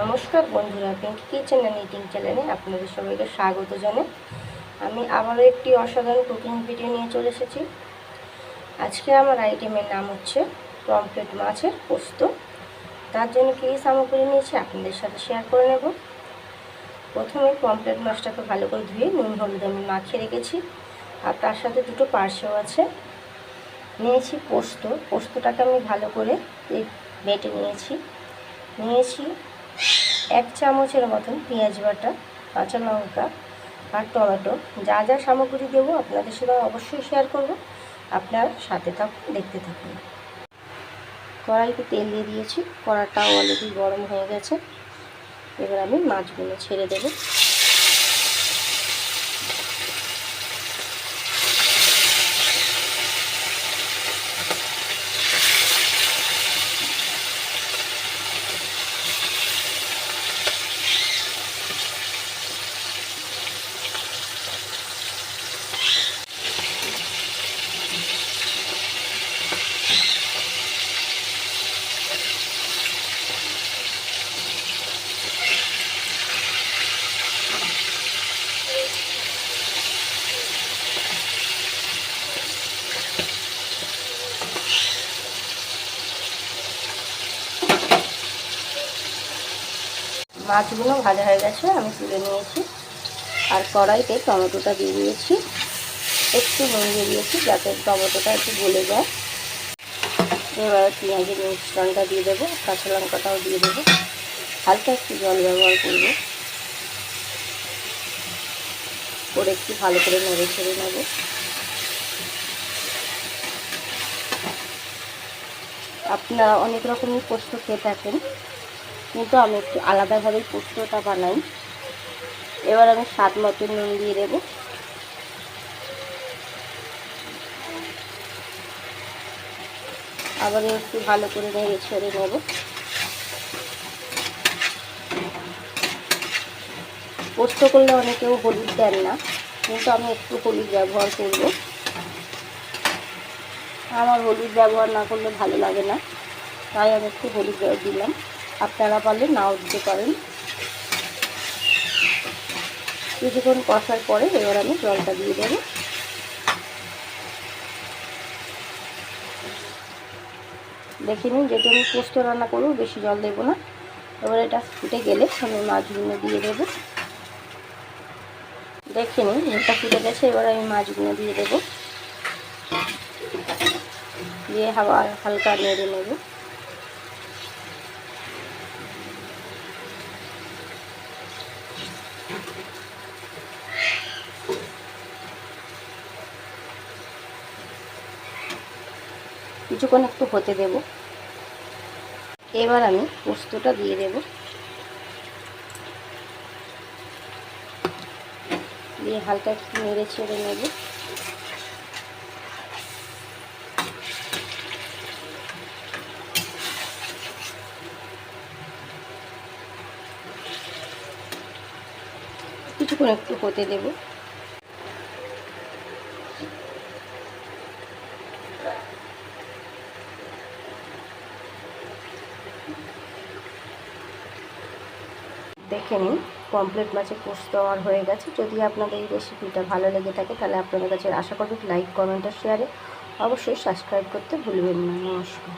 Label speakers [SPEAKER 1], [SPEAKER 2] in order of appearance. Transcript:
[SPEAKER 1] নমস্কার বন্ধুরা, Pinki kitchen and eating চ্যানেলে আপনাদের সবাইকে স্বাগত জানাই। আমি আবারও একটি অসাধারণ কুকিং ভিডিও নিয়ে চলে এসেছি। আজকে আমার আইটেমের নাম হচ্ছে পমফ্রেট মাছের পোস্ত। তার জন্য কী সামগ্রী নিয়েছি আপনাদের সাথে শেয়ার করে নেব। প্রথমে পমফ্রেট মাছটাকে ভালো করে ধুয়ে নুন হলুদ আমি মাখিয়ে রেখেছি, আর তার সাথে দুটো পার্শ্বেও আছে। নিয়েছি পোস্তটাকে আমি ভালো করে বেটে নিয়েছি 1 চামচের মতন পেঁয়াজ বাটা, কাঁচা লঙ্কা আর টমেটো। যা যা সামগ্রী দেবো আপনাদের সাথে অবশ্যই শেয়ার করব, আপনারা সাথে থাকুন, দেখতে থাকুন। কড়াইতে তেল দিয়ে দিয়েছি, কড়াটাও অলরেডি গরম হয়ে গেছে। এবার আমি মাছগুলো ছেড়ে দেবো। মাছগুলো ভাজা হয়ে গেছে, আমি তুলে নিয়েছি। আর কড়াইতে টমেটোটা দিয়ে দিয়েছি, একটু নুন দিয়ে দিয়েছি যাতে টমেটোটা একটু গলে যায়। এবার পেঁয়াজের মিশ্রণটা দিয়ে দেবো, কাঁচা লঙ্কাটাও দিয়ে দেবো, হালকা একটু জল ব্যবহার করবো, করে একটু ভালো করে নেড়ে ছেড়ে নেব। আপনারা অনেক রকমের পোস্ত খেয়ে থাকেন, কিন্তু আমি একটু আলাদাভাবেই পোস্তটা বানাই। এবার আমি স্বাদ মতো নুন দিয়ে দেবো। আবার একটু ভালো করে নেড়ে ছেড়ে নেব। পোস্ত করলে অনেকেও হলুদ দেন না, কিন্তু আমি একটু হলুদ ব্যবহার করব। আমার হলুদ ব্যবহার না করলে ভালো লাগে না, তাই আমি একটু হলুদ দিলাম। আপনারা পারলে নাও দিতে পারেন। কিছুক্ষণ কষার পরে এবার আমি জলটা দিয়ে দেবো। দেখে নিন, যেহেতু আমি পোস্ত রান্না করবো বেশি জল দেবো না। এবার এটা ফুটে গেলে আমি মাছগুলো দিয়ে দেবো। দেখে নিন, এটা ফুটে গেছে। এবার আমি মাছগুলো দিয়ে দেবো, দিয়ে আবার হালকা নেড়ে নেব। কিছুক্ষণ একটু হতে দেব। এবার আমি পোস্তটা দিয়ে দেব, দিয়ে হালকা একটু নেড়ে ছেড়ে নেব। কিছুক্ষণ একটু হতে দেব। দেখে নিন, পমফ্রেট মাছের পোস্ত আমার হয়ে গেছে। যদি আপনাদের এই রেসিপিটা ভালো লেগে থাকে তাহলে আপনাদের কাছে আশা করব লাইক, কমেন্ট আর শেয়ারে অবশ্যই সাবস্ক্রাইব করতে ভুলবেন না। নমস্কার।